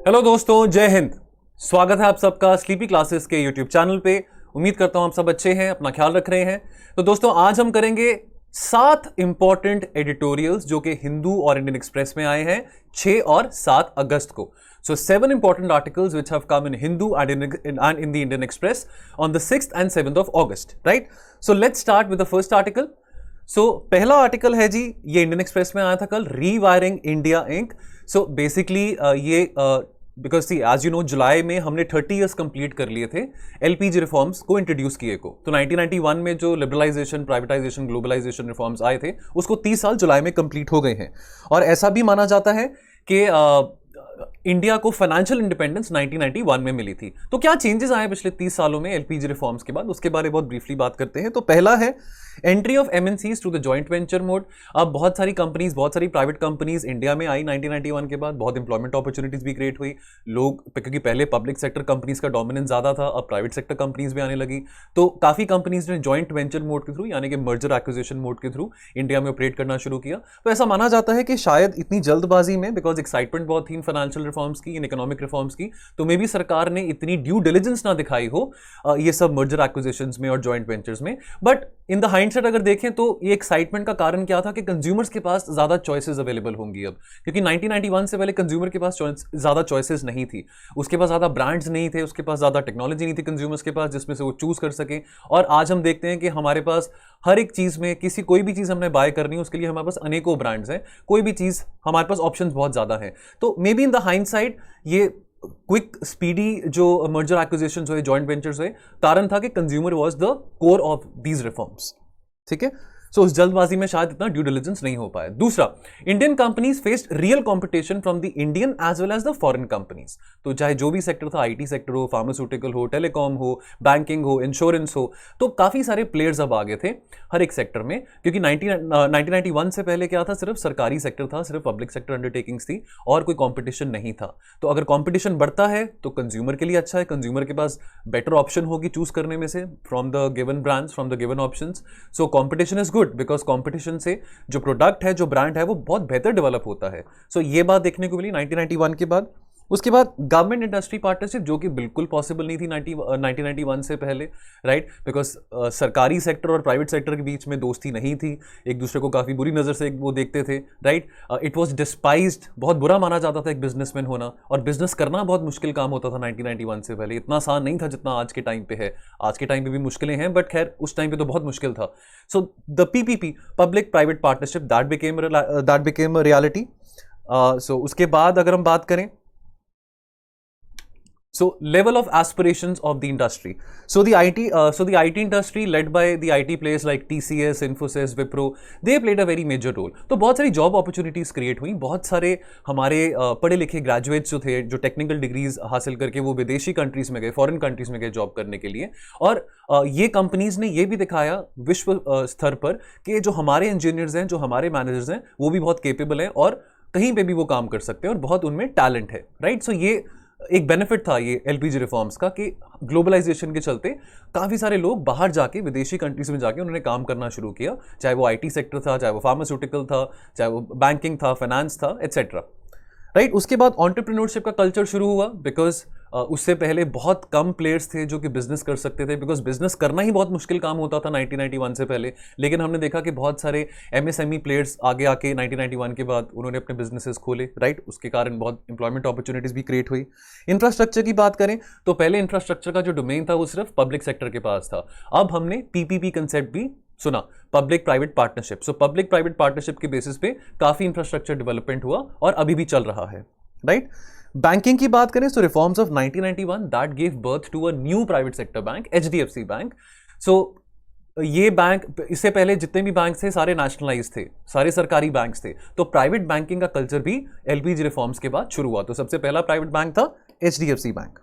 Hello दोस्तों, जय हिंद। स्वागत है आप सबका स्लीपी क्लासेस के यूट्यूब चैनल पे। उम्मीद करता हूं आप सब अच्छे हैं, अपना ख्याल रख रहे हैं। तो दोस्तों, आज हम करेंगे 7 इंपॉर्टेंट एडिटोरियल्स जो कि हिंदू और इंडियन एक्सप्रेस में आए हैं 6 और 7 अगस्त को। So 7 important articles which have come in Hindu and in the Indian Express on the 6th and 7th of August, right? So let's start with the first article. So पहला article है जी, ये Indian Express में आया था कल, rewiring India Inc. So basically ये because see as you know जुलाई में हमने 30 इयर्स कंप्लीट कर लिए थे एलपीजी रिफॉर्म्स को इंट्रोड्यूस किए को। तो 1991 में जो लिबरलाइजेशन, प्राइवेटाइजेशन, ग्लोबलाइजेशन रिफॉर्म्स आए थे उसको 30 साल जुलाई में कंप्लीट हो गए हैं। और ऐसा भी माना जाता है कि इंडिया को फाइनेंशियल इंडिपेंडेंस 1991 में मिली थी। तो क्या चेंजेस आए पिछले 30 सालों में एलपीजी रिफॉर्म्स के बाद, उसके बारे में बहुत ब्रीफली बात करते हैं। तो पहला है entry of MNCs to the joint venture mode. अब बहुत सारी कंपनीज, बहुत सारी प्राइवेट कंपनीज इंडिया में आई 1991 के बाद। बहुत इंप्लॉयमेंट अपॉर्चुनिटीज भी क्रिएट हुई। लोग, क्योंकि पहले पब्लिक सेक्टर कंपनीज का डोमिनेंस ज्यादा था, अब प्राइवेट सेक्टर कंपनीज भी आने लगी। तो काफी कंपनीज ने जॉइंट वेंचर मोड के थ्रू, यानी कि मर्जर एक्विजिशन मोड के थ्रू इंडिया में ऑपरेट करना शुरू किया। तो ऐसा माना जाता है कि शायद इतनी जल्दबाजी में, बिकॉज एक्साइटमेंट बहुत थी इन फाइनेंशियल रिफॉर्म्स की, इन इकोनॉमिक रिफॉर्म्स की, तो मे भी सरकार ने इतनी ड्यू डिलिजेंस ना दिखाई हो ये सब मर्जर एक्विजिशंस में और जॉइंट वेंचर्स में। बट इन द हाइंडसाइड अगर देखें तो ये एक्साइटमेंट का कारण क्या था कि कंज्यूमर्स के पास ज्यादा चॉइसेस अवेलेबल होंगी अब, क्योंकि 1991 से पहले कंज्यूमर के पास ज्यादा चॉइसेस नहीं थी, उसके पास ज्यादा ब्रांड्स नहीं थे, उसके पास ज्यादा टेक्नोलॉजी नहीं थी कंज्यूमर्स के पास जिसमें से वो चूज कर सके। और आज हम देखते हैं कि हमारे पास हर एक चीज में, कोई भी चीज हमने बाय करनी है उसके लिए हमारे पास अनेकों ब्रांड्स हैं, कोई भी चीज हमारे पास ऑप्शंस बहुत ज्यादा हैं। तो may be in the hindsight ये क्विक स्पीडी जो मर्जर एक्विजिशन हुए, जॉइंट वेंचर्स हुए, कारण था कि consumer was the core of these reforms. ठीक है, सो उस जल्दबाजी में शायद इतना ड्यू डिलिजेंस नहीं हो पाया। दूसरा, Indian companies faced real competition from the Indian as well as the foreign companies. तो चाहे जो भी सेक्टर था, आईटी सेक्टर हो, फार्मास्यूटिकल हो, टेलीकॉम हो, बैंकिंग हो, इंश्योरेंस हो, तो काफी सारे प्लेयर्स अब आ गए थे हर एक सेक्टर में। क्योंकि 1991 से पहले क्या था, सिर्फ सरकारी सेक्टर था, सिर्फ पब्लिक सेक्टर अंडरटेकिंग्स थी और कोई कॉम्पिटिशन नहीं था। तो अगर कॉम्पिटिशन बढ़ता है तो कंज्यूमर के लिए अच्छा है, कंज्यूमर के पास बेटर ऑप्शन होगी चूज करने में से from the given brands, from the given options. So competition is good, because competition से जो प्रोडक्ट है, जो ब्रांड है, वो बहुत बेहतर डेवलप होता है। सो ये बात देखने को मिली 1991 के बाद। उसके बाद गवर्नमेंट इंडस्ट्री पार्टनरशिप, जो कि बिल्कुल पॉसिबल नहीं थी 1991 से पहले, राइट, बिकॉज सरकारी सेक्टर और प्राइवेट सेक्टर के बीच में दोस्ती नहीं थी, एक दूसरे को काफ़ी बुरी नज़र से वो देखते थे, राइट। इट वॉज डिस्पाइज्ड, बहुत बुरा माना जाता था एक बिजनेसमैन होना, और बिजनेस करना बहुत मुश्किल काम होता था 1991 से पहले। इतना आसान नहीं था जितना आज के टाइम पे है। आज के टाइम पे भी मुश्किलें हैं, बट खैर उस टाइम पे तो बहुत मुश्किल था। So the PPP, public private partnership, that became a reality. So उसके बाद अगर हम बात करें, so level of aspirations of the industry, so the IT industry led by the IT players like TCS, Infosys, Wipro, they played a very major role। तो बहुत सारी job opportunities create हुई। बहुत सारे हमारे पढ़े लिखे ग्रेजुएट्स जो थे, जो टेक्निकल डिग्रीज हासिल करके वो विदेशी कंट्रीज में गए, फॉरेन कंट्रीज में गए जॉब करने के लिए। और ये कंपनीज ने ये भी दिखाया विश्व स्तर पर कि जो हमारे इंजीनियर्स हैं, जो हमारे मैनेजर्स हैं, वो भी बहुत केपेबल हैं और कहीं पे भी वो काम कर सकते हैं और बहुत उनमें टैलेंट है, राइट। सो ये एक बेनिफिट था ये एलपीजी रिफॉर्म्स का कि ग्लोबलाइजेशन के चलते काफ़ी सारे लोग बाहर जाके, विदेशी कंट्रीज में जाके उन्होंने काम करना शुरू किया, चाहे वो आईटी सेक्टर था, चाहे वो फार्मास्यूटिकल था, चाहे वो बैंकिंग था, फाइनेंस था, एटसेट्रा, राइट। उसके बाद एंटरप्रेन्योरशिप का कल्चर शुरू हुआ, बिकॉज उससे पहले बहुत कम प्लेयर्स थे जो कि बिजनेस कर सकते थे, बिकॉज बिजनेस करना ही बहुत मुश्किल काम होता था 1991 से पहले। लेकिन हमने देखा कि बहुत सारे एमएसएमई प्लेयर्स आगे आके 1991 के बाद उन्होंने अपने बिजनेसेस खोले, राइट। उसके कारण बहुत इंप्लॉयमेंट अपॉर्चुनिटीज भी क्रिएट हुई। इंफ्रास्ट्रक्चर की बात करें तो पहले इंफ्रास्ट्रक्चर का जो डोमेन था वो सिर्फ पब्लिक सेक्टर के पास था। अब हमने पीपीपी कंसेप्ट भी सुना, public private partnership. So public private partnership के बेसिस पे काफी इंफ्रास्ट्रक्चर डेवलपमेंट हुआ और अभी भी चल रहा है, राइट। बैंकिंग की बात करें तो reforms of 1991 that give birth to a new private sector bank, HDFC bank. So ये बैंक, इससे पहले जितने भी बैंक थे सारे नेशनलाइज थे, सारे सरकारी बैंक्स थे। तो प्राइवेट बैंकिंग का कल्चर भी एलपीजी रिफॉर्म्स के बाद शुरू हुआ। तो सबसे पहला प्राइवेट बैंक था एचडीएफसी बैंक।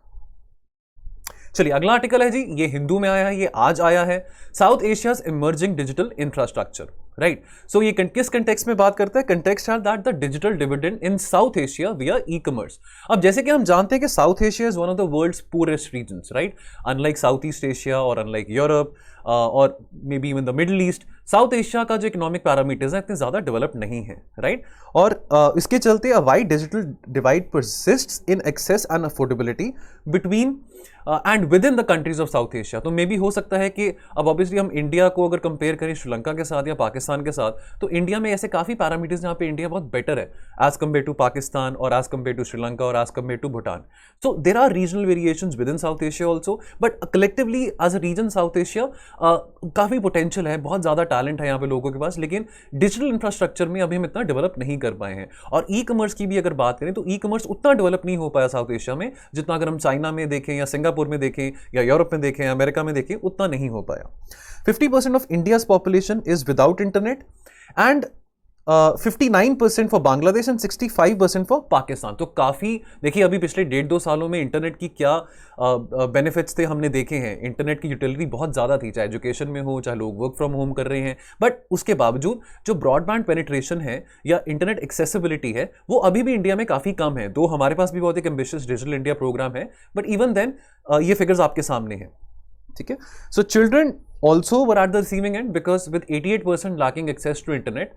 चलिए अगला आर्टिकल है जी, ये हिंदू में आया है, ये आज आया है, South Asia's emerging digital infrastructure, right. So ये किस कंटेक्स्ट में बात करता है? कंटेक्स्ट है that the digital dividend in South Asia via e commerce. अब जैसे कि हम जानते हैं कि South Asia is one of the world's poorest regions, right. Unlike South East Asia और अनलाइक यूरोप और may be even the Middle East, South Asia का जो इकोनॉमिक पैरामीटर्स हैं इतने ज़्यादा डेवलप नहीं है, राइट। और इसके चलते a wide digital divide persists in access and affordability between and within the countries of South Asia. तो मे भी हो सकता है कि अब ऑब्वियसली हम इंडिया को अगर कंपेयर करें श्रीलंका के साथ या पाकिस्तान के साथ, तो इंडिया में ऐसे काफ़ी पैरामीटर्स जहाँ पे इंडिया बहुत बेटर है एज कम्पेयर टू पाकिस्तान और एज कम्पेयर टू श्रीलंका और as compare to Bhutan. So there are regional variations within South Asia also, but collectively as a region South Asia काफ़ी पोटेंशियल है, बहुत ज़्यादा टैलेंट है यहाँ पे लोगों के पास, लेकिन डिजिटल इंफ्रास्ट्रक्चर में अभी हम इतना डेवलप नहीं कर पाए हैं। और ई कॉमर्स की भी अगर बात करें तो ई कॉमर्स उतना डेवलप नहीं हो पाया साउथ एशिया में जितना अगर हम चाइना में देखें या सिंगापुर में देखें या यूरोप में देखें, अमेरिका में देखें, उतना नहीं हो पाया। 50% of India's population is without internet and 59% for Bangladesh and 65% for Pakistan. तो काफ़ी देखिए अभी पिछले 1.5-2 सालों में इंटरनेट की क्या बेनिफिट्स थे हमने देखे हैं। इंटरनेट की यूटिलिटी बहुत ज़्यादा थी, चाहे एजुकेशन में हो, चाहे लोग वर्क फ्रॉम होम कर रहे हैं, बट उसके बावजूद जो ब्रॉडबैंड पेनिट्रेशन है या इंटरनेट एक्सेसिबिलिटी है वो अभी भी इंडिया में काफ़ी कम है। तो हमारे पास भी बहुत एक एम्बिशियस डिजिटल इंडिया प्रोग्राम है, बट इवन देन ये फिगर्स आपके सामने हैं, ठीक है। So children also were at the receiving end because with 88% lacking access to internet,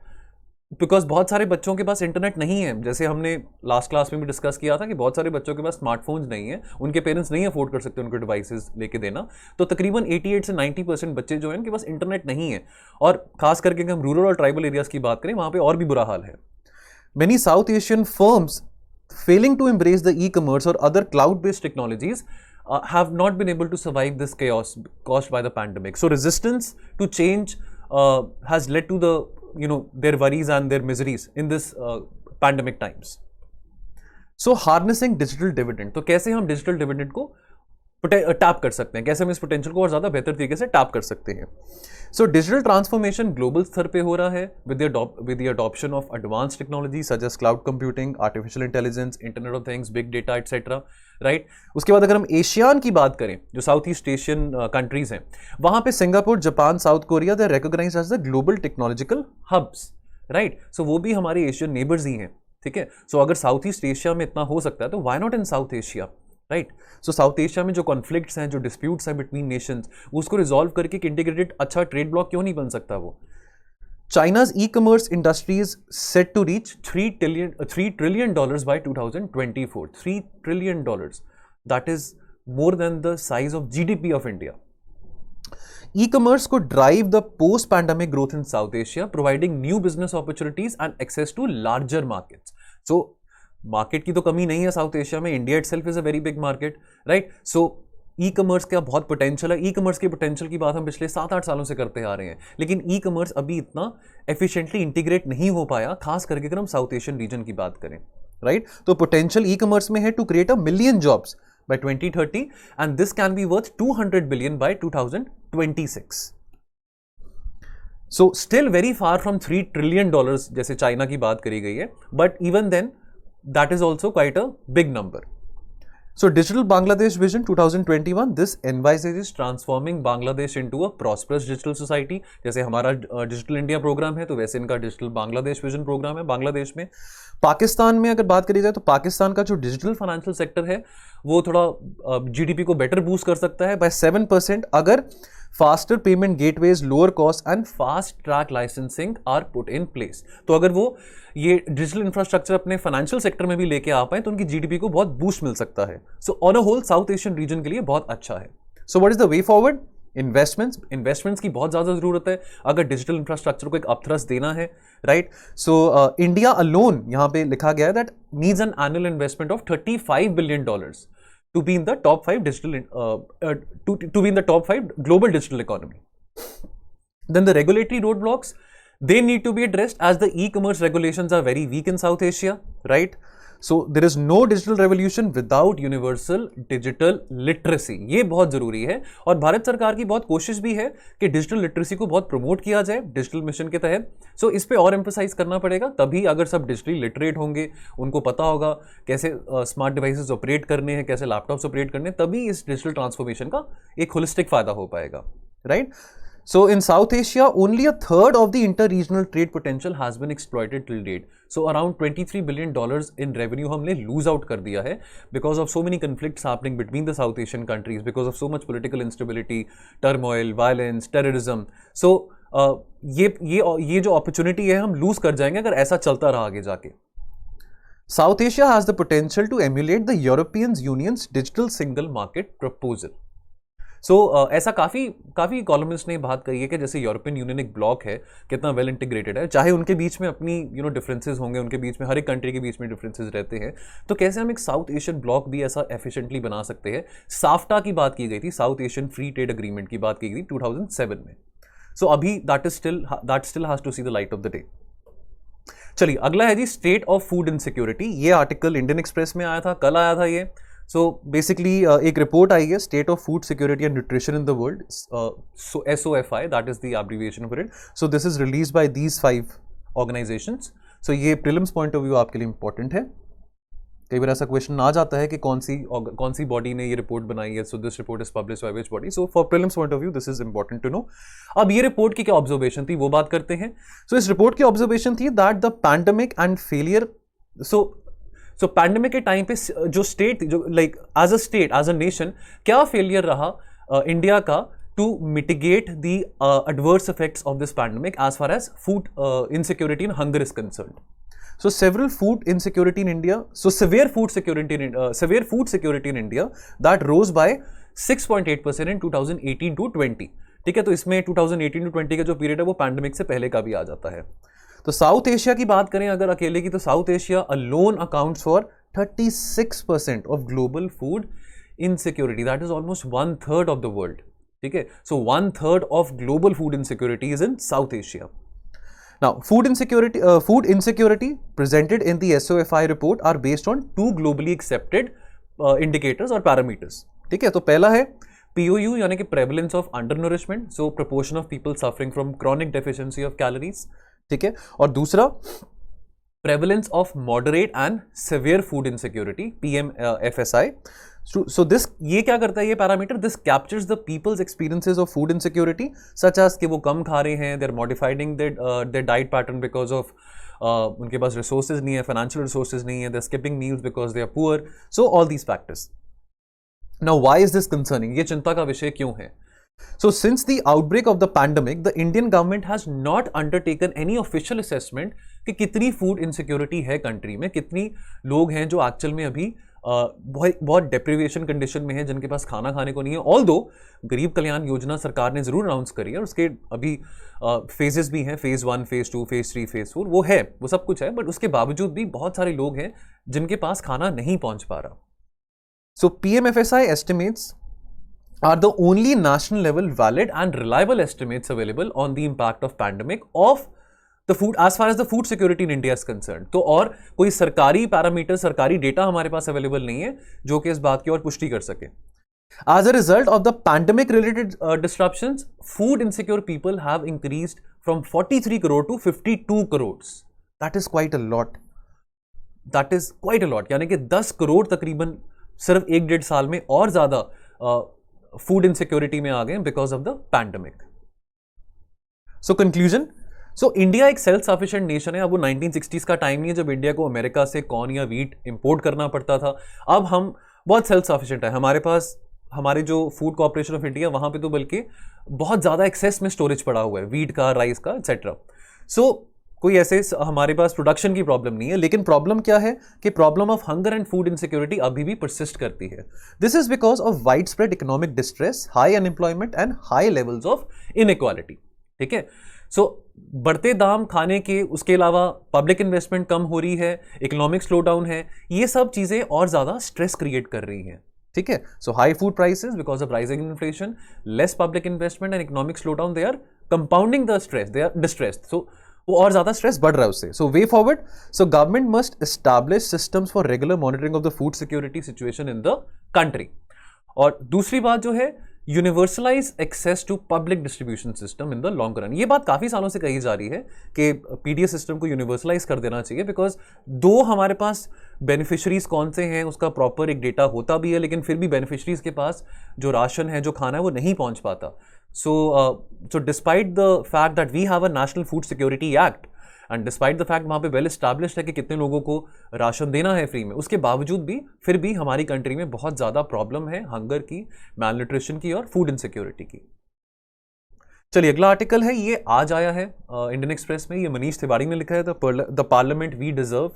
because बहुत सारे बच्चों के पास इंटरनेट नहीं है। जैसे हमने लास्ट क्लास में भी डिस्कस किया था कि बहुत सारे बच्चों के पास स्मार्टफोन्स नहीं है, उनके पेरेंट्स नहीं अफोर्ड कर सकते उनको डिवाइसेस लेके देना। तो तकरीबन 88 से 90% बच्चे जो हैं उनके पास इंटरनेट नहीं है। और खास करके अगर हम रूरल और ट्राइबल एरियाज की बात करें वहाँ पे और भी बुरा हाल है। Many South Asian firms failing to embrace the e commerce और other cloud based technologies have not been able to survive this chaos caused by the pandemic. So resistance to change has led to the their worries and their miseries in this pandemic times. So harnessing digital dividend. तो कैसे हम digital dividend को tap कर सकते हैं, कैसे हम इस पोटेंशियल को और ज़्यादा बेहतर तरीके से टैप कर सकते हैं। सो डिजिटल ट्रांसफॉर्मेशन ग्लोबल स्तर पे हो रहा है with the adoption of advance technology such as cloud computing, artificial intelligence, internet of things, big data etcetera, right. उसके बाद अगर हम एशियान की बात करें, जो साउथ ईस्ट एशियन कंट्रीज हैं, वहाँ पे Singapore, Japan, South Korea, they recognized as the global technological hubs, right. So वो भी हमारे एशियन नेबर्स ही हैं, ठीक है। सो अगर साउथ ईस्ट एशिया में इतना हो सकता है तो why not in South Asia, right. So south Asia में जो कॉन्फ्लिक्ट्स हैं, जो डिस्प्यूट्स हैं बिटवीन नेशंस, उसको रिजॉल्व करके एक इंटीग्रेटेड अच्छा ट्रेड ब्लॉक क्यों नहीं बन सकता वो। China's e-commerce industry is set to reach $3 trillion by 2024. $3 trillion. That is more than the size of GDP of India. E-commerce could drive the post-pandemic growth in South Asia, providing new business opportunities and access to larger markets. So, market की तो कमी नहीं है south Asia में. India itself is a very big market, right? So, e commerce का बहुत potential है. E commerce के पोटेंशियल की बात हम पिछले 7-8 सालों से करते आ रहे हैं, लेकिन ई कॉमर्स अभी इतना एफिशिएंटली इंटीग्रेट नहीं हो पाया, खास करके अगर हम साउथ एशियन रीजन की बात करें, राइट. तो पोटेंशियल ई कॉमर्स में है to create 1 million jobs by 2030 and this can be worth $200 billion by 2026. So still very far from $3 trillion जैसे चाइना की बात करी गई है, but even then that is also quite a big number. So Digital Bangladesh Vision 2021, this envisages transforming Bangladesh into a prosperous digital society. जैसे हमारा digital India programme है, तो वैसे इनका डिजिटल बांग्लादेश विजन प्रोग्राम है बांग्लादेश में. पाकिस्तान में अगर बात करी जाए तो पाकिस्तान का जो डिजिटल फाइनेंशियल सेक्टर है वो थोड़ा जीडीपी को बेटर बूस्ट कर सकता है बाय 7% अगर faster payment gateways, lower cost and fast track licensing are put in place. तो अगर वो ये डिजिटल इंफ्रास्ट्रक्चर अपने फाइनेंशियल सेक्टर में भी लेके आ पाए तो उनकी जीडीपी को बहुत बूस्ट मिल सकता है. So on a whole South Asian region के लिए बहुत अच्छा है. So what is the way forward? Investments की बहुत ज़्यादा ज़रूरत है अगर डिजिटल इंफ्रास्ट्रक्चर को एक अपथ्रस्ट देना है, राइट. सो इंडिया अलोन, यहाँ पे लिखा गया है that needs an annual investment of $35 billion to be in the top 5 to be in the top 5 global digital economy. Then the regulatory roadblocks, they need to be addressed as the e-commerce regulations are very weak in South Asia, right? So there is no digital revolution without universal digital literacy. ये बहुत जरूरी है और भारत सरकार की बहुत कोशिश भी है कि डिजिटल लिटरेसी को बहुत प्रमोट किया जाए डिजिटल मिशन के तहत. सो इस पे और एम्फसाइज करना पड़ेगा, तभी अगर सब डिजिटली लिटरेट होंगे, उनको पता होगा कैसे स्मार्ट डिवाइसेस ऑपरेट करने हैं, कैसे लैपटॉप्स ऑपरेट करने हैं, तभी इस डिजिटल ट्रांसफॉर्मेशन का एक होलिस्टिक फायदा हो पाएगा, right. So in South Asia, only a third of the inter-regional trade potential has been exploited till date. So around $23 billion in revenue हमने lose out कर दिया है because of so many conflicts happening between the South Asian countries, because of so much political instability, turmoil, violence, terrorism. So ये जो opportunity है हम loose कर जाएंगे अगर ऐसा चलता रहा आगे जाके। South Asia has the potential to emulate the European Union's digital single market proposal. So ऐसा काफी कॉलमिस्ट ने बात कही है कि जैसे यूरोपियन यूनियन एक ब्लॉक है, कितना वेल इंटीग्रेटेड है, चाहे उनके बीच में अपनी डिफरेंसेस होंगे, उनके बीच में हर एक कंट्री के बीच में डिफरेंसेस रहते हैं, तो कैसे हम एक साउथ एशियन ब्लॉक भी ऐसा एफिशिएंटली बना सकते हैं। साफ्टा की बात की गई थी, South Asian free trade agreement की बात की गई 2007 में। सो अभी that still has to see the light of the day. चलिए अगला है जी स्टेट ऑफ फूड इनसिक्योरिटी। ये आर्टिकल इंडियन एक्सप्रेस में आया था, कल आया था ये। सो बेसिकली एक रिपोर्ट आई है, state of food security and nutrition in the world, so SOFI, that is the abbreviation for it. So this is release by these 5 organizations. So ये प्रीलिम्स पॉइंट ऑफ व्यू आपके लिए important है। कई बार ऐसा question आ जाता है कि कौन सी बॉडी ने ये रिपोर्ट बनाई है, so this report is published by which body. So for prelims point of view this is important to know. अब ये रिपोर्ट की क्या ऑब्जर्वेशन थी वो बात करते हैं। सो इस रिपोर्ट की ऑब्जर्वेशन थी that the pandemic and failure, so pandemic के टाइम पे जो स्टेट, जो लाइक एज अ नेशन क्या फेलियर रहा इंडिया का to mitigate the adverse effects of this pandemic as far as food insecurity and hunger is concerned. So severe food insecurity in India, so severe food security in India that rose by 6.8% in 2018 to 20। ठीक है, तो इसमें 2018 to 20 का जो period है वो pandemic से पहले का भी आ जाता है। तो साउथ एशिया की बात करें अगर अकेले की, तो south Asia alone accounts for 36% of global food insecurity, that is almost 1/3 of the world. ठीक है, सो 1/3 of global food insecurity is in South Asia. Now, food insecurity presented in the SOFI report are based on 2 globally accepted indicators or parameters. ठीक है, तो पहला है POU यानी कि prevalence of undernourishment, so proportion of people suffering from chronic deficiency of calories. ठीक है, और दूसरा prevalence of moderate and severe food insecurity, PMFSI. So this ये क्या करता है ये parameter, this captures the people's experiences of food insecurity such as कि वो कम खा रहे हैं, they are modifying their diet pattern because of उनके पास रिसोर्सेज नहीं है, फाइनेंशियल रिसोर्सेज नहीं है, they are skipping meals because they are poor. So all these factors. Now why is this concerning, ये चिंता का विषय क्यों है? So since the outbreak of the pandemic, the Indian government has not undertaken any official assessment कि कितनी food insecurity है country में, कितनी लोग हैं जो एक्चुअल में अभी बहुत डेप्रिवेशन कंडीशन में है, जिनके पास खाना खाने को नहीं है। ऑल्दो गरीब कल्याण योजना सरकार ने जरूर अनाउंस करी है और उसके अभी फेजेस भी हैं, फेज 1, फेज 2, फेज 3, फेज 4, वो है, वो सब कुछ है, बट उसके बावजूद भी बहुत सारे लोग हैं जिनके पास खाना नहीं पहुंच पा रहा। सो PMFSI estimates are the only national level valid and reliable estimates available on the impact of pandemic of the food as far as the food security in India is concerned। तो और कोई सरकारी पैरामीटर, सरकारी data हमारे पास available नहीं है जो कि इस बात की और पुष्टि कर सके। As a result of the pandemic related disruptions, food insecure people have increased from 43 crore to 52 crores। That is quite a lot। That is quite a lot। यानी कि 10 करोड़ तकरीबन सिर्फ 1-1.5 साल में और ज्यादा फूड इनसिक्योरिटी में आ गए because of the pandemic. So conclusion, so India एक सेल्फ सफिशिएंट नेशन है। अब वो 1960s का टाइम नहीं है जब इंडिया को अमेरिका से कॉर्न या वीट इंपोर्ट करना पड़ता था। अब हम बहुत सेल्फ सफिशिएंट है। हमारे पास हमारे जो फूड कॉर्पोरेशन ऑफ इंडिया, वहां पे तो बल्कि बहुत ज्यादा एक्सेस में स्टोरेज पड़ा हुआ है, वीट का, राइस का, एक्सेट्रा। सो कोई ऐसे हमारे पास प्रोडक्शन की प्रॉब्लम नहीं है, लेकिन प्रॉब्लम क्या है कि problem of hunger and food insecurity अभी भी परसिस्ट करती है। This is because of wide spread economic distress, high unemployment and high levels of inequality. ठीक है, सो बढ़ते दाम खाने के, उसके अलावा पब्लिक इन्वेस्टमेंट कम हो रही है, इकोनॉमिक स्लो डाउन है, ये सब चीजें और ज्यादा स्ट्रेस क्रिएट कर रही हैं। ठीक है, so high food prices because of rising inflation, less public investment and economic slowdown, they are compounding the stress, they are distressed. So वो और ज्यादा स्ट्रेस बढ़ रहा है उससे। So way forward, so government must establish systems for regular monitoring of the food security situation in the country. और दूसरी बात जो है, universalize access to public distribution system in the long run. ये बात काफी सालों से कही जा रही है कि पीडीएस सिस्टम को यूनिवर्सलाइज कर देना चाहिए, बिकॉज दो हमारे पास बेनिफिशरीज कौन से हैं उसका प्रॉपर एक डेटा होता भी है, लेकिन फिर भी बेनिफिशरीज के पास जो राशन है, जो खाना है, वो नहीं पहुंच पाता। So despite the fact that we have a National Food Security Act and despite the fact वहाँ पे well established है कि कितने लोगों को राशन देना है फ्री में, उसके बावजूद भी फिर भी हमारी कंट्री में बहुत ज़्यादा प्रॉब्लम है हंगर की, मैलन्यूट्रिशन की और फूड इनसिक्योरिटी की। चलिए अगला आर्टिकल है, ये आज आया है इंडियन एक्सप्रेस में, ये मनीष तिवारी ने लिखा है, द पार्लियामेंट वी डिजर्व।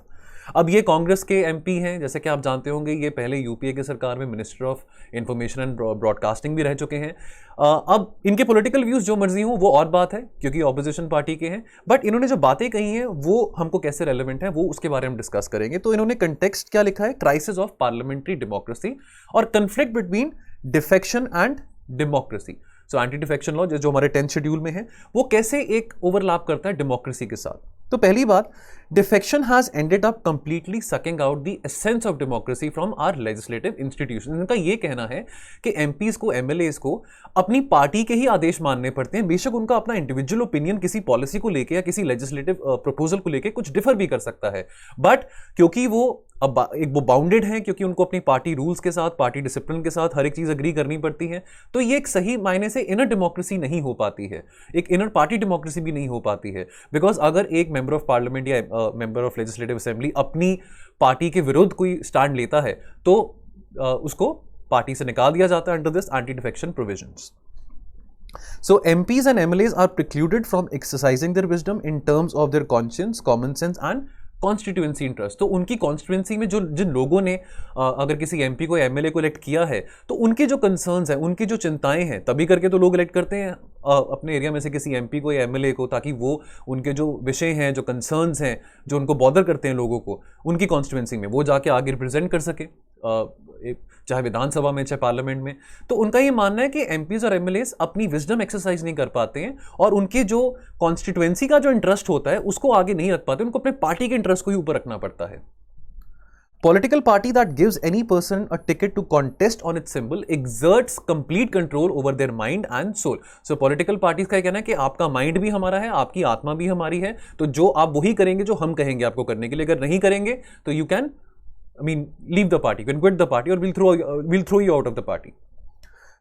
अब ये कांग्रेस के एमपी हैं, जैसे कि आप जानते होंगे, ये पहले यूपीए की सरकार में minister of information and broadcasting भी रह चुके हैं। अब इनके पॉलिटिकल व्यूज जो मर्जी हो वो और बात है, क्योंकि ऑपोजिशन पार्टी के हैं, बट इन्होंने जो बातें कही हैं वो हमको कैसे रेलेवेंट है वो उसके बारे में डिस्कस करेंगे। तो इन्होंने कंटेक्स्ट क्या लिखा है, क्राइसिस ऑफ पार्लियामेंट्री डेमोक्रेसी और conflict between defection and democracy. So anti defection law जो हमारे 10th शेड्यूल में है वो कैसे एक ओवरलैप करता है डेमोक्रेसी के साथ। तो पहली बात, defection has ended up completely sucking out the essence of democracy from our legislative institution. इनका ये कहना है कि एमपीज को, एमएलएज को अपनी पार्टी के ही आदेश मानने पड़ते हैं, बेशक उनका अपना इंडिविजुअल ओपिनियन किसी पॉलिसी को लेके या किसी लेजिस्लेटिव प्रपोजल को लेके कुछ डिफर भी कर सकता है, बट क्योंकि वो अब वो बाउंडेड हैं, क्योंकि उनको अपनी पार्टी रूल्स के साथ, पार्टी डिसिप्लिन के साथ हर एक चीज अग्री करनी पड़ती है, तो ये एक सही मायने से इनर डेमोक्रेसी नहीं हो पाती है, एक इनर पार्टी डेमोक्रेसी भी नहीं हो पाती है। बिकॉज अगर एक मेंबर ऑफ पार्लियामेंट या मेंबर ऑफ लेजिस्लेटिव असेंबली अपनी पार्टी के विरुद्ध कोई स्टैंड लेता है तो उसको पार्टी से निकाल दिया जाता है under this anti defection provisions. So MPs and MLAs are precluded from exercising their wisdom in terms of their conscience, common sense and constituency interest. तो उनकी कॉन्स्टिट्यूएंसी में जो जिन लोगों ने अगर किसी एमपी को, एमएलए को इलेक्ट किया है, तो उनके जो कंसर्न्स हैं, उनकी जो चिंताएं हैं, तभी करके तो लोग इलेक्ट करते हैं अपने एरिया में से किसी एमपी को या एमएलए को, ताकि वो उनके जो विषय हैं, जो कंसर्न्स हैं, जो उनको बॉदर करते हैं लोगों को, उनकी कॉन्स्टिट्यूएंसी में वो जाके आगे रिप्रेजेंट कर सके, चाहे विधानसभा में चाहे पार्लियामेंट में। तो उनका ये मानना है कि एमपीज और एमएलएस अपनी विजडम एक्सरसाइज नहीं कर पाते हैं और उनके जो कॉन्स्टिट्यूएंसी का जो इंटरेस्ट होता है उसको आगे नहीं रख पाते, उनको अपने पार्टी के इंटरेस्ट को ही ऊपर रखना पड़ता है। Political party that gives any person a ticket to contest on its symbol exerts complete control over their mind and soul. So political parties का कहना है कि आपका माइंड भी हमारा है, आपकी आत्मा भी हमारी है, तो जो आप वही करेंगे जो हम कहेंगे आपको करने के लिए। अगर नहीं करेंगे तो you can, leave the party, you can quit the party, or we'll throw you out of the party.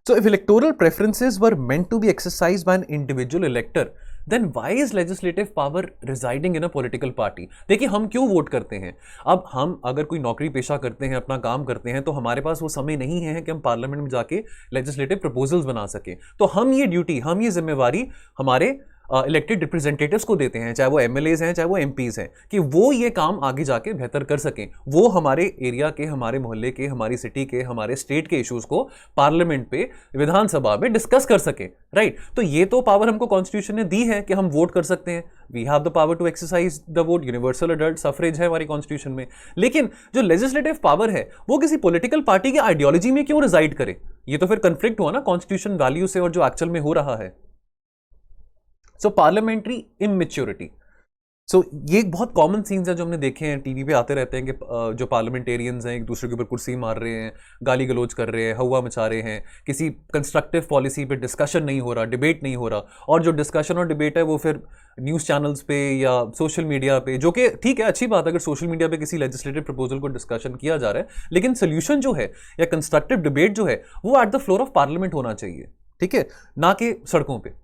So if electoral preferences were meant to be exercised by an individual elector, then why is legislative power residing in a political party? देखिए हम क्यों vote करते हैं? अब हम अगर कोई नौकरी पेशा करते हैं, अपना काम करते हैं, तो हमारे पास वो समय नहीं है कि हम पार्लियामेंट में जाके लेजिस्लेटिव प्रपोजल्स बना सकें। तो हम ये ड्यूटी, हम ये जिम्मेवारी हमारे इलेक्टेड रिप्रेजेंटेटिव्स को देते हैं, चाहे वो एमएलएज हैं चाहे वो एमपीज हैं, कि वो ये काम आगे जाके बेहतर कर सकें, वो हमारे एरिया के, हमारे मोहल्ले के, हमारी सिटी के, हमारे स्टेट के इश्यूज को पार्लियामेंट पे, विधानसभा में डिस्कस कर सकें, राइट। तो ये तो पावर हमको कॉन्स्टिट्यूशन ने दी है कि हम वोट कर सकते हैं, we have the power to exercise the vote, universal adult suffrage है हमारी कॉन्स्टिट्यूशन में। लेकिन जो लेजिस्लेटिव पावर है वो किसी पॉलिटिकल पार्टी की आइडियोलॉजी में क्यों रिजाइड करे? ये तो फिर कंफ्लिक्ट हुआ ना कॉन्स्टिट्यूशन वैल्यू से और जो एक्चुअल में हो रहा है। सो पार्लियामेंट्री इमेच्योरिटी, सो ये एक बहुत कॉमन सीन्स है जो हमने देखे हैं, टीवी पे आते रहते हैं कि जो पार्लियामेंटेरियंस हैं एक दूसरे के ऊपर कुर्सी मार रहे हैं, गाली गलौज कर रहे हैं, हवा मचा रहे हैं, किसी कंस्ट्रक्टिव पॉलिसी पे डिस्कशन नहीं हो रहा, डिबेट नहीं हो रहा, और जो डिस्कशन और डिबेट है वो फिर न्यूज़ चैनल्स पे या सोशल मीडिया पे, जो कि ठीक है, अच्छी बात है अगर सोशल मीडिया पे किसी लेजिस्लेटिव प्रपोजल को डिस्कशन किया जा रहा है, लेकिन सोल्यूशन जो है या कंस्ट्रक्टिव डिबेट जो है वो at the floor of parliament होना चाहिए, ठीक है, ना कि सड़कों पर।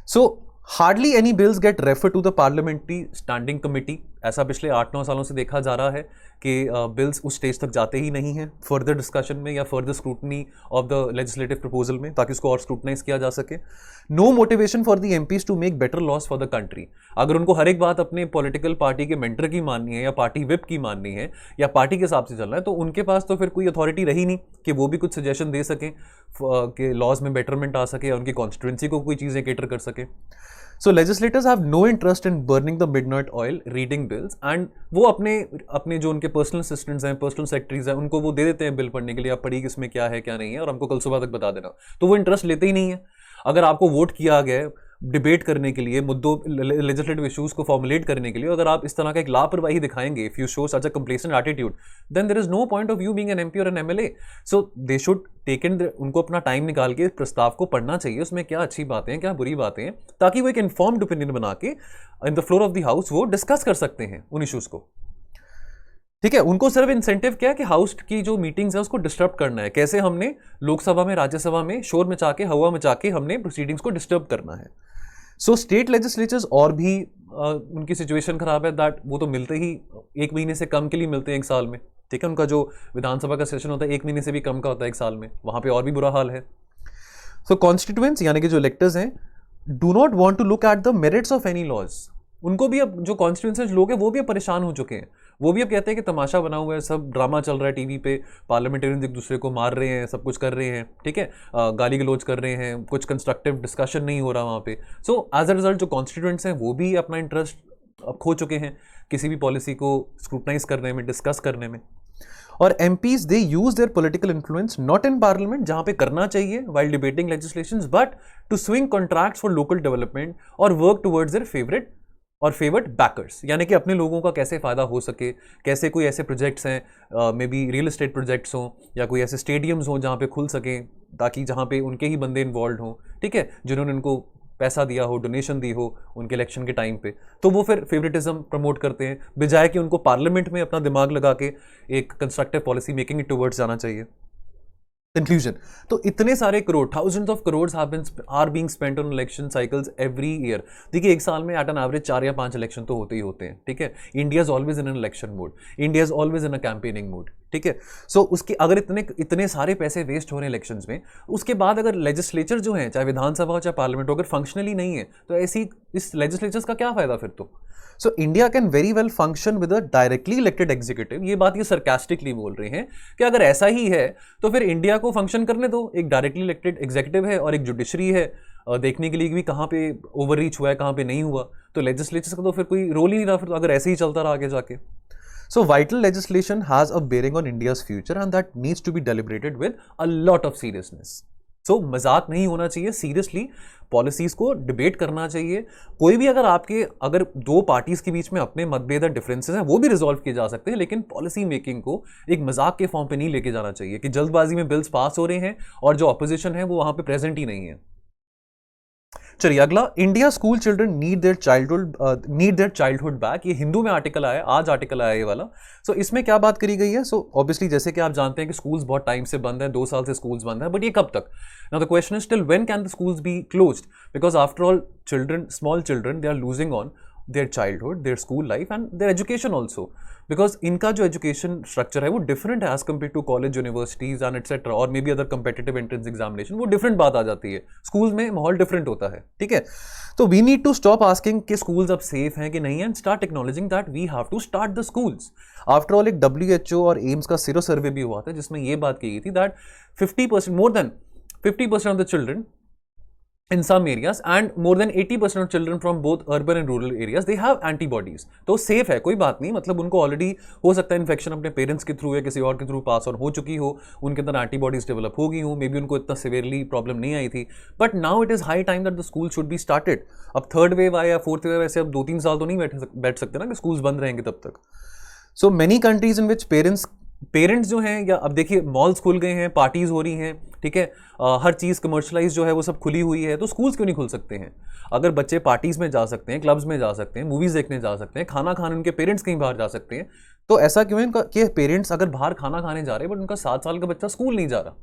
So hardly any bills get refer to the parliamentary standing committee. ऐसा पिछले 8-9 सालों से देखा जा रहा है कि बिल्स उस स्टेज तक जाते ही नहीं हैं फर्दर डिस्कशन में या further scrutiny of the legislative proposal में, ताकि उसको और स्क्रूटनाइज किया जा सके। No motivation for the MPs to make better laws for the country. अगर उनको हर एक बात अपने पॉलिटिकल पार्टी के मेंटर की माननी है या पार्टी विप की माननी है या पार्टी के हिसाब से चलना है, तो उनके पास तो फिर कोई अथॉरिटी रही नहीं कि वो भी कुछ सजेशन दे सकें कि लॉज में बेटरमेंट आ सके या उनकी कॉन्स्टिट्यूंसी को कोई चीज़ें केटर कर सके। So legislators have no interest in burning the midnight oil, reading bills, and वो अपने जो उनके पर्सनल असिस्टेंट्स हैं, पर्सनल सेक्रेटरीज हैं, उनको वो दे देते हैं बिल पढ़ने के लिए, आप पढ़िए किसमें क्या है क्या नहीं है और हमको कल सुबह तक बता देना। तो वो इंटरेस्ट लेते ही नहीं है। अगर आपको वोट किया गया है डिबेट करने के लिए, मुद्दों लेजिस्लेटिव इश्यूज को फॉर्मुलेट करने के लिए, अगर आप इस तरह का एक लापरवाही दिखाएंगे, if you show such a complacent attitude, then there is no point of view being an MP or an MLA. So they should take in, उनको अपना टाइम निकाल के प्रस्ताव को पढ़ना चाहिए, उसमें क्या अच्छी बातें हैं क्या बुरी बातें हैं, ताकि वो एक इन्फॉर्म्ड ओपिनियन बना के in the floor of the house वो डिस्कस कर सकते हैं उन इश्यूज को, ठीक है। उनको सिर्फ इंसेंटिव क्या है कि हाउस की जो मीटिंग्स है उसको डिस्टर्ब करना है, कैसे हमने लोकसभा में, राज्यसभा में शोर मचा के, हवा मचा के हमने प्रोसीडिंग्स को डिस्टर्ब करना है। सो स्टेट लेजिस्लेचर्स और भी उनकी सिचुएशन खराब है, दैट वो तो मिलते ही 1 महीने से कम के लिए मिलते हैं 1 साल में, ठीक है। उनका जो विधानसभा का सेशन होता है 1 महीने से भी कम का होता है 1 साल में, वहाँ पे और भी बुरा हाल है। सो कॉन्स्टिट्यूएंट्स यानी कि जो इलेक्टर्स हैं do not want to look at the merits of any laws. उनको भी अब जो कॉन्स्टिट्यूंसी लोग हैं वो भी अब परेशान हो चुके हैं। वो भी अब कहते हैं कि तमाशा बना हुआ है, सब ड्रामा चल रहा है टीवी पे, पार्लियामेंटेरियन एक दूसरे को मार रहे हैं, सब कुछ कर रहे हैं, ठीक है, गाली गलौज कर रहे हैं, कुछ कंस्ट्रक्टिव डिस्कशन नहीं हो रहा वहाँ पे। सो एज अ रिजल्ट जो कॉन्स्टिट्यूएंट्स हैं वो भी अपना इंटरेस्ट अब खो चुके हैं किसी भी पॉलिसी को स्क्रूटनाइज करने में, डिस्कस करने में। और MPs they use their political influence not in parliament, जहां पे करना चाहिए while debating legislations, but to swing contracts for local development और वर्क टुवर्ड्स देयर फेवरेट और फेवर्ड बैकर्स, यानी कि अपने लोगों का कैसे फायदा हो सके, कैसे कोई ऐसे प्रोजेक्ट्स हैं, may be real estate projects हों या कोई ऐसे स्टेडियम्स हों जहाँ पे खुल सकें, ताकि जहाँ पे उनके ही बंदे इन्वॉल्व हों, ठीक है, जिन्होंने उनको पैसा दिया हो, डोनेशन दी हो उनके इलेक्शन के टाइम पे, तो वो फिर फेवरेटिज्म प्रमोट करते हैं, बजाय कि उनको पार्लियामेंट में अपना दिमाग लगा के एक कंस्ट्रक्टिव पॉलिसी मेकिंग टुवर्ड्स जाना चाहिए। कंक्लूजन, तो इतने सारे crore, thousands of crore are being spent on election cycles every year. देखिए एक साल में एट एन एवरेज 4 या 5 इलेक्शन तो होते ही होते हैं, ठीक है। India is always in an election mode, India is always in a campaigning mode, ठीक है। सो उसके अगर इतने सारे पैसे वेस्ट हो रहे हैं इलेक्शंस में, उसके बाद अगर लेजिस्लेचर जो है, चाहे विधानसभा हो चाहे पार्लियामेंट हो, अगर फंक्शनली नहीं है तो ऐसी इस लेजिस्लेचर्स का क्या फायदा फिर तो। So India can very well function with a directly elected executive. ये बात ये सरकास्टिकली बोल रहे हैं कि अगर ऐसा ही है तो फिर इंडिया को फंक्शन करने दो, एक डायरेक्टली इलेक्टेड एग्जीक्यूटिव है और एक जुडिशरी है, देखने के लिए भी कहाँ पे ओवर रीच हुआ है, कहाँ पे नहीं हुआ, तो लेजिस्लेचर्स का तो फिर कोई रोल ही नहीं रहा फिर तो, अगर ऐसे ही चलता रहा आगे जाके। So vital legislation has a bearing on India's future and that needs to be deliberated with a lot of seriousness. So मजाक नहीं होना चाहिए, सीरियसली पॉलिसीज को डिबेट करना चाहिए। कोई भी अगर दो पार्टीज के बीच में अपने मतभेद और डिफरेंसेस हैं वो भी रिजॉल्व किए जा सकते हैं, लेकिन पॉलिसी मेकिंग को एक मजाक के फॉर्म पे नहीं लेके जाना चाहिए कि जल्दबाजी में बिल्स पास हो रहे हैं और जो ऑपोजिशन है वो वहां पे प्रेजेंट ही नहीं है। चलिए अगला, India school children need their childhood back. ये हिंदू में आर्टिकल आया, आज आर्टिकल आया ये वाला। सो इसमें क्या बात करी गई है? सो ऑब्वियसली जैसे कि आप जानते हैं कि स्कूल्स बहुत टाइम से बंद है, 2 साल से स्कूल्स बंद है, बट ये कब तक? Now the question is till when can the schools be closed, because after all small children they are losing on their childhood, their school life and their education also, because इनका जो education structure है वो different है as compared to college, universities and etc और maybe other competitive entrance examination, वो different बात आ जाती है। schools में माहौल different होता है, ठीक है। तो we need to stop asking कि schools अब safe हैं कि नहीं है and start acknowledging that we have to start the schools। after all एक WHO और AIMS का सीरो सर्वे भी हुआ था जिसमें ये बात की गई थी that 50%, more than 50% of the children in some areas and more than 80% of children from both urban and rural areas they have antibodies। तो सेफ है, कोई बात नहीं, मतलब उनको ऑलरेडी हो सकता है इन्फेक्शन अपने पेरेंट्स के थ्रू या किसी और के थ्रू पास ऑन हो चुकी हो, उनके अंदर एंटीबॉडीज डेवलप हो गई हो, मे बी उनको इतना सिवियरली प्रॉब्लम नहीं आई थी, but now it is high time that the school should be started. अब थर्ड वेव आया या फोर्थ वेव, ऐसे अब 2-3 साल तो नहीं बैठ सकते ना कि स्कूल्स बंद रहेंगे तब तक। So many countries in which parents जो हैं, या अब देखिए मॉल्स खुल गए हैं, पार्टीज हो रही हैं, ठीक है, हर चीज़ कमर्शलाइज जो है वो सब खुली हुई है, तो स्कूल्स क्यों नहीं खुल सकते हैं? अगर बच्चे पार्टीज में जा सकते हैं, क्लब्स में जा सकते हैं, मूवीज देखने जा सकते हैं, खाना खाने उनके पेरेंट्स कहीं बाहर जा सकते हैं, तो ऐसा क्यों है कि पेरेंट्स अगर बाहर खाना खाने जा रहे हैं बट उनका 7 साल का बच्चा स्कूल नहीं जा रहा?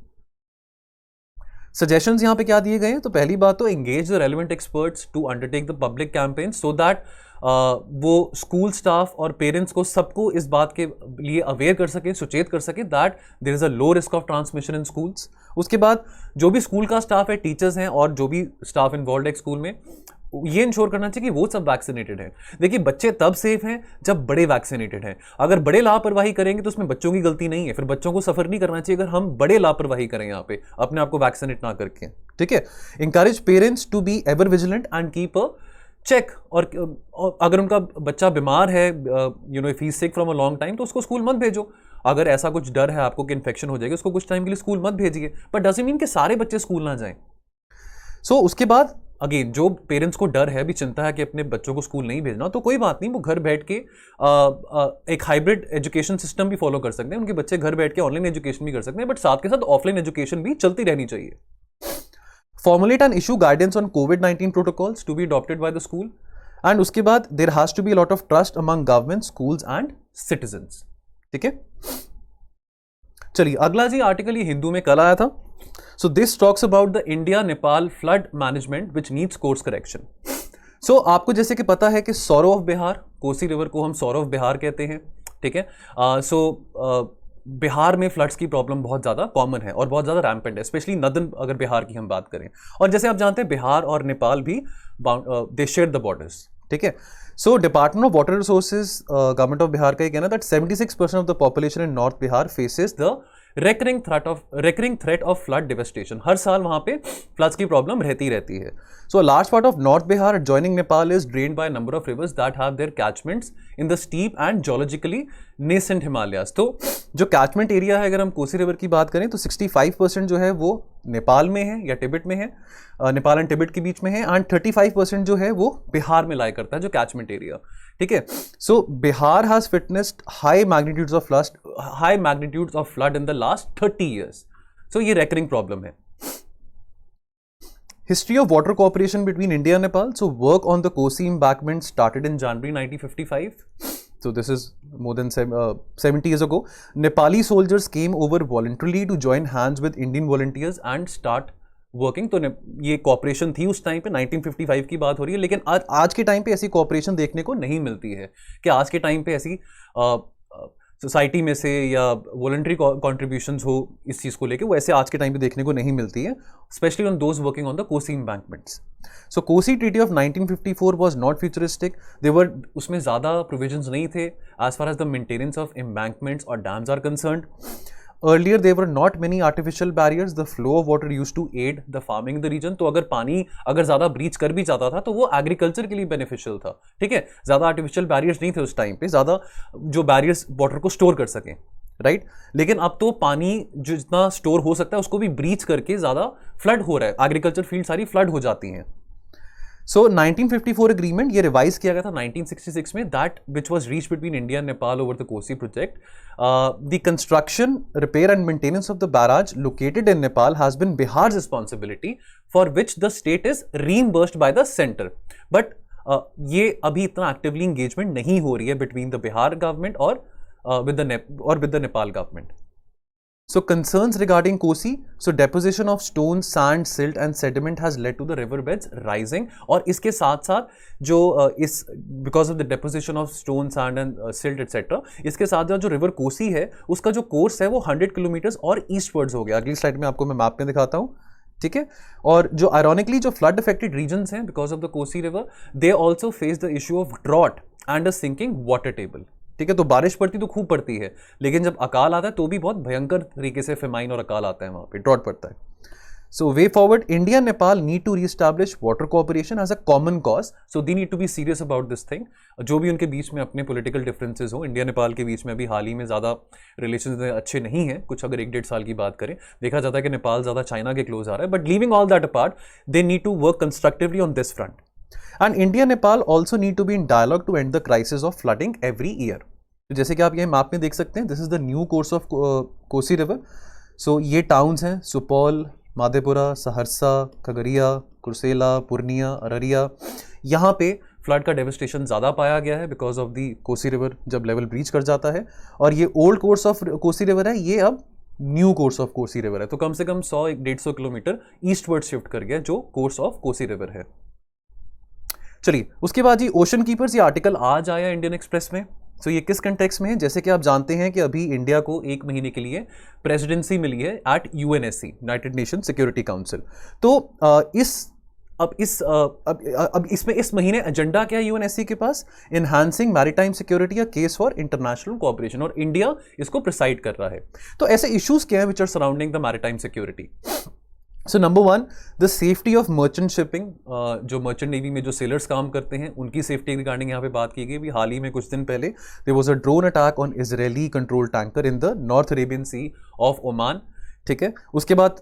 सजेशंस यहाँ पे क्या दिए गए हैं? तो पहली बात तो engage the relevant experts to undertake the public campaign so that वो स्कूल स्टाफ और पेरेंट्स को सबको इस बात के लिए अवेयर कर सके, सुचेत कर सके that there is a low risk of transmission in schools. उसके बाद जो भी स्कूल का स्टाफ है, टीचर्स हैं और जो भी स्टाफ इन्वॉल्व है स्कूल में, ये इंश्योर करना चाहिए कि वो सब वैक्सीनेटेड हैं। देखिए बच्चे तब सेफ हैं जब बड़े वैक्सीनेटेड हैं। अगर बड़े लापरवाही करेंगे तो उसमें बच्चों की गलती नहीं है, फिर बच्चों को सफर नहीं करना चाहिए अगर हम बड़े लापरवाही करें यहाँ पे अपने आप को वैक्सीनेट ना करके, ठीक है। Encourage parents to be ever vigilant and keep a check, और अगर उनका बच्चा बीमार है, if he is sick from a long time, तो उसको स्कूल मत भेजो। अगर ऐसा कुछ डर है आपको कि इन्फेक्शन हो जाएगी, उसको कुछ टाइम के लिए स्कूल मत भेजिए, बट डजंट मीन कि सारे बच्चे स्कूल ना जाएं। सो उसके बाद अगेन जो पेरेंट्स को डर है, भी चिंता है कि अपने बच्चों को स्कूल नहीं भेजना, तो कोई बात नहीं, वो घर बैठ के एक हाइब्रिड एजुकेशन सिस्टम भी फॉलो कर सकते हैं। उनके बच्चे घर बैठ के ऑनलाइन एजुकेशन भी कर सकते हैं, बट साथ के साथ ऑफलाइन एजुकेशन भी चलती रहनी चाहिए। Formulate and issue guidance on COVID-19 protocols to be adopted by the school, and उसके बाद there has to be a lot of trust among government, schools and citizens, ठीक है। चलिए अगला जी आर्टिकल ये हिंदू में कल आया था। So this talks about the India Nepal flood management which needs course correction. So आपको जैसे कि पता है कि सौरव बिहार, कोसी रिवर को हम सौरव बिहार कहते हैं, ठीक है। बिहार में फ्लड्स की प्रॉब्लम बहुत ज़्यादा कॉमन है और बहुत ज़्यादा रैम्पेंट है, स्पेशली नदन अगर बिहार की हम बात करें। और जैसे आप जानते हैं बिहार और नेपाल भी दे शेयर द बॉर्डर्स, ठीक है। So department of water resources government of Bihar का ये कहना है that 76% of the population in north Bihar faces the recurring threat of flood devastation। हर साल वहां पे फ्लड्स की प्रॉब्लम रहती है। So a large part of North Bihar adjoining Nepal is drained by a number of rivers that have their catchments in the steep and geologically nascent Himalayas। तो जो catchment area है, अगर हम Kosi river की बात करें तो 65% जो है वो नेपाल में है या तिब्बत में है, नेपाल एंड तिब्बत के बीच में है, एंड 35% जो है वो बिहार में लाई करता है जो कैचमेंट एरिया, ठीक है। So Bihar has witnessed high magnitudes of flood in the last 30 years। So ये रेकरिंग प्रॉब्लम है। History of water cooperation between India and Nepal. So work on the Kosi embankment started in January 1955. So this is more than 70 years ago. Nepali soldiers came over voluntarily to join hands with Indian volunteers and start working। तो ये corporation थी उस time पे, 1955 की बात हो रही है, लेकिन आज के टाइम पे ऐसी कॉपरेशन देखने को नहीं मिलती है कि आज के टाइम पे ऐसी सोसाइटी में से या वॉलंटरी कॉन्ट्रीब्यूशंस हो इस चीज़ को लेके, वो ऐसे आज के टाइम पे देखने को नहीं मिलती है, specially on those working on the Kosi embankments. So Kosi treaty of 1954 was not futuristic. देवर उसमें ज़्यादा प्रोविजंस नहीं थे as far as the maintenance of embankments और dams are concerned. Earlier there were not many artificial barriers. The flow of water used to aid the farming in the region। तो अगर पानी अगर ज़्यादा ब्रीच कर भी जाता था तो वो एग्रीकल्चर के लिए बेनिफिशियल था, ठीक है। ज़्यादा आर्टिफिशियल बैरियर्स नहीं थे उस टाइम पे, ज़्यादा जो बैरियर्स वाटर को स्टोर कर सकें, राइट। लेकिन अब तो पानी जो जितना स्टोर हो सकता है उसको भी ब्रीच करके ज़्यादा फ्लड हो रहा है, एग्रीकल्चर फील्ड सारी फ्लड हो जाती हैं। सो 1954 एग्रीमेंट ये रिवाइज किया गया था 1966 में, that which was reach between India and Nepal over the Kosi project. The construction, repair and maintenance of the barrage located in Nepal has been Bihar responsibility for which the state is reimbursed by the centre. But ये अभी इतना actively engagement नहीं हो रही है between the Bihar government और with the Nepal government. So concerns regarding Kosi, so deposition of stone, sand, silt and sediment has led to the river beds rising। और इसके साथ साथ जो because of the deposition of stone, sand and silt etc, इसके साथ साथ जो river Kosi है उसका जो कोर्स है वो 100 किलोमीटर और ईस्टवर्ड्स हो गया। अगली स्लाइड में आपको मैं मैप में दिखाता हूँ, ठीक है। और जो आयरॉनिकली जो फ्लड अफेक्टेड रीजन्स हैं because of the Kosi river, they also face the issue of drought and a sinking water table, ठीक है। तो बारिश पड़ती तो खूब पड़ती है, लेकिन जब अकाल आता है तो भी बहुत भयंकर तरीके से फेमाइन और अकाल आता है, वहां पे ड्रॉट पड़ता है। So way forward, India Nepal need to reestablish water cooperation as a common cause. So they need to be serious about this thing. जो भी उनके बीच में अपने पॉलिटिकल डिफरेंसेस हो, इंडिया नेपाल के बीच में अभी हाल ही में ज़्यादा रिलेशन अच्छे नहीं हैं, कुछ अगर 1-1.5 साल की बात करें, देखा जाता है कि नेपाल ज़्यादा चाइना के क्लोज आ रहा है। But leaving all that apart, they need to work constructively on this front. And India Nepal also need to be in dialogue to end the crisis of flooding every year. तो जैसे कि आप ये map में देख सकते हैं, this is the new course of Kosi river. So ये टाउन्स हैं सुपौल, माधेपुरा, सहरसा, खगड़िया, कुर्सेला, पूर्णिया, अररिया। यहाँ पे फ्लड का डेवस्टेशन ज़्यादा पाया गया है because of the Kosi river जब लेवल ब्रीच कर जाता है। और ये old course of Kosi river है, ये अब new course of Kosi river है। तो कम से कम 100-150 किलोमीटर ईस्टवर्ड शिफ्ट कर गया जो कोर्स ऑफ कोसी रिवर है। चलिए उसके बाद ये ओशन कीपर्स, ये आर्टिकल आज आया इंडियन एक्सप्रेस में। सो ये किस कंटेक्स्ट में है? जैसे कि आप जानते हैं कि अभी इंडिया को 1 महीने के लिए प्रेसिडेंसी मिली है at UNSC, United Nation security council. तो इसमें इस महीने एजेंडा क्या है यूएनएससी के पास? Enhancing maritime security, a case for international cooperation, और इंडिया इसको प्रिसाइड कर रहा है। तो ऐसे इश्यूज क्या है which are surrounding the maritime security? So number 1, the safety of merchant shipping. जो मर्चेंट नेवी में जो सेलर्स काम करते हैं उनकी सेफ्टी रिगार्डिंग यहाँ पे बात की गई। भी हाल ही में कुछ दिन पहले there was a drone attack on Israeli control tanker in the north Arabian sea off Oman, ठीक है। उसके बाद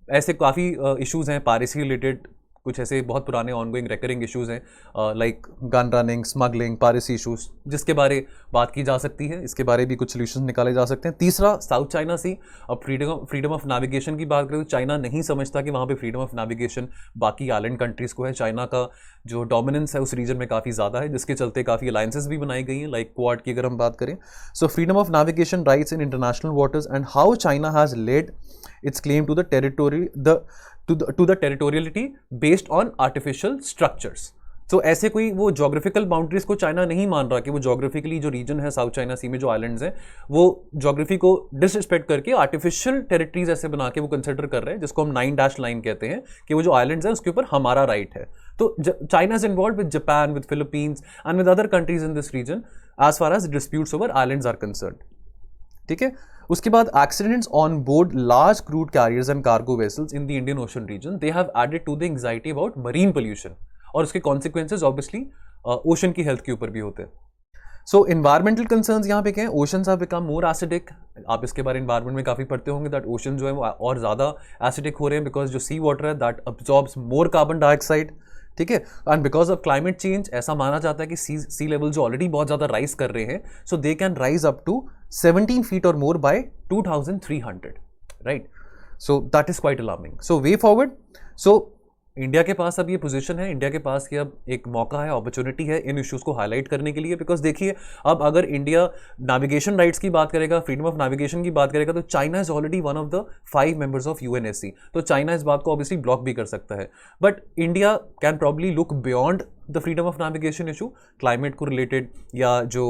ऐसे काफ़ी इश्यूज हैं पायरेसी रिलेटेड, कुछ ऐसे बहुत पुराने ऑनगोइंग रेकरिंग इश्यूज हैं like gun running, smuggling, piracy issues, जिसके बारे बात की जा सकती है। इसके बारे भी कुछ सोल्यूशन निकाले जा सकते हैं। तीसरा, साउथ चाइना सी। अब फ्रीडम ऑफ नेविगेशन की बात करें तो चाइना नहीं समझता कि वहाँ पे फ्रीडम ऑफ नेविगेशन बाकी आइलैंड कंट्रीज़ को है। चाइना का जो डोमिनेंस है उस रीजन में काफ़ी ज़्यादा है, जिसके चलते काफ़ी अलायंसेस भी बनाई गई हैं, लाइक क्वाड की अगर हम बात करें। So freedom of navigation rights in international waters and how China has led its claim to the territory to the territoriality based on artificial structures। तो ऐसे कोई वो जोग्राफिकल बाउंड्रीज को चाइना नहीं मान रहा कि वो जोग्राफिकली जो रीजन है साउथ चाइना सी में जो आइलैंड्स हैं वो जोग्राफी को डिसरिस्पेक्ट करके आर्टिफिशियल टेरिटरीज ऐसे बना के वो कंसिडर कर रहे हैं, जिसको हम 9 लाइन कहते हैं कि वो जो आइलैंड्स हैं उसके ऊपर हमारा राइट है। तो China is involve with Japan, with Philippines and with other countries in this region as far as disputes over islands are concerned. ठीक है, उसके बाद accidents on board large crude carriers and cargo vessels in the Indian ocean region, they have added to the anxiety about marine pollution, और उसके consequences obviously ocean की हेल्थ के ऊपर भी होते हैं। सो इन्वायरमेंटल कंसर्न्स यहाँ पे क्या है, oceans have become more acidic. आप इसके बारे में इन्वायरमेंट में काफ़ी पढ़ते होंगे दैट ओशन जो है वो और ज़्यादा एसिडिक हो रहे हैं बिकॉज जो सी वाटर है that absorbs more carbon dioxide. ठीक है, and because of climate change ऐसा माना जाता है कि सी लेवल जो ऑलरेडी बहुत ज़्यादा राइज कर रहे हैं, so they can rise up to 17 feet और more by 2300, right. So that is quite alarming. So way forward, so India के पास अब ये पोजीशन है, इंडिया के पास ये अब एक मौका है, अपॉर्चुनिटी है इन इश्यूज़ को हाईलाइट करने के लिए। बिकॉज देखिए अब अगर इंडिया नेविगेशन राइट्स की बात करेगा, फ्रीडम ऑफ नेविगेशन की बात करेगा, तो China is already one of the 5 members of UNSC. तो चाइना इस बात को ऑब्वियसली ब्लॉक भी कर सकता है, but India can probably look beyond the freedom of navigation issue, climate को रिलेटेड या जो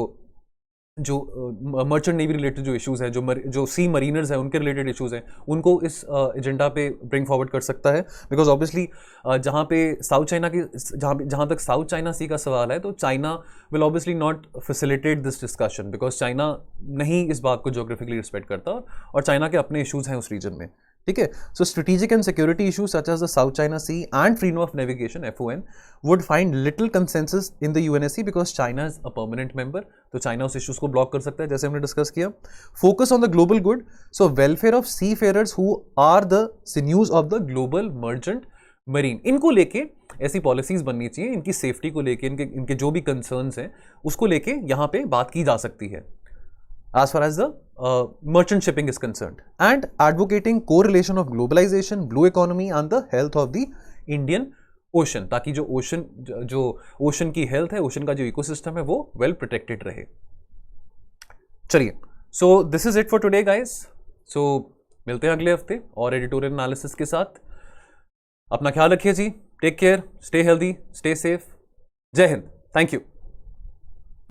मर्चेंट नेवी रिलेटेड जो इश्यूज़ हैं, जो सी मरीनर्स हैं उनके रिलेटेड इश्यूज़ हैं, उनको इस एजेंडा पे ब्रिंग फॉरवर्ड कर सकता है। बिकॉज ऑब्वियसली जहाँ पे साउथ चाइना की जहाँ तक साउथ चाइना सी का सवाल है, तो China will obviously not facilitate this discussion because China नहीं इस बात को जोग्राफिकली रिस्पेक्ट करता और चाइना के अपने इश्यूज़ हैं उस रीजन में। ठीक है, so strategic and security issues such as the South China Sea and freedom of navigation FON would find little consensus in the UNSC because China is a permanent member. तो China उस issues को block कर सकता है जैसे हमने discuss किया। Focus on the global good, so welfare of seafarers who are the sinews of the global merchant marine, इनको लेके ऐसी पॉलिसीज बननी चाहिए, इनकी सेफ्टी को लेके, इनके जो भी कंसर्न्स हैं उसको लेके यहाँ पे बात की जा सकती है as far as the merchant shipping is concerned, and advocating correlation of globalization, blue economy and the health of the Indian ocean, ताकि जो ओशन की हेल्थ है, ओशन का जो इकोसिस्टम है वो वेल प्रोटेक्टेड रहे। चलिए, so this is it for today guys. सो मिलते हैं अगले हफ्ते और एडिटोरियल एनालिसिस के साथ। अपना ख्याल रखिए जी, take care, stay healthy, stay safe. जय हिंद, थैंक यू।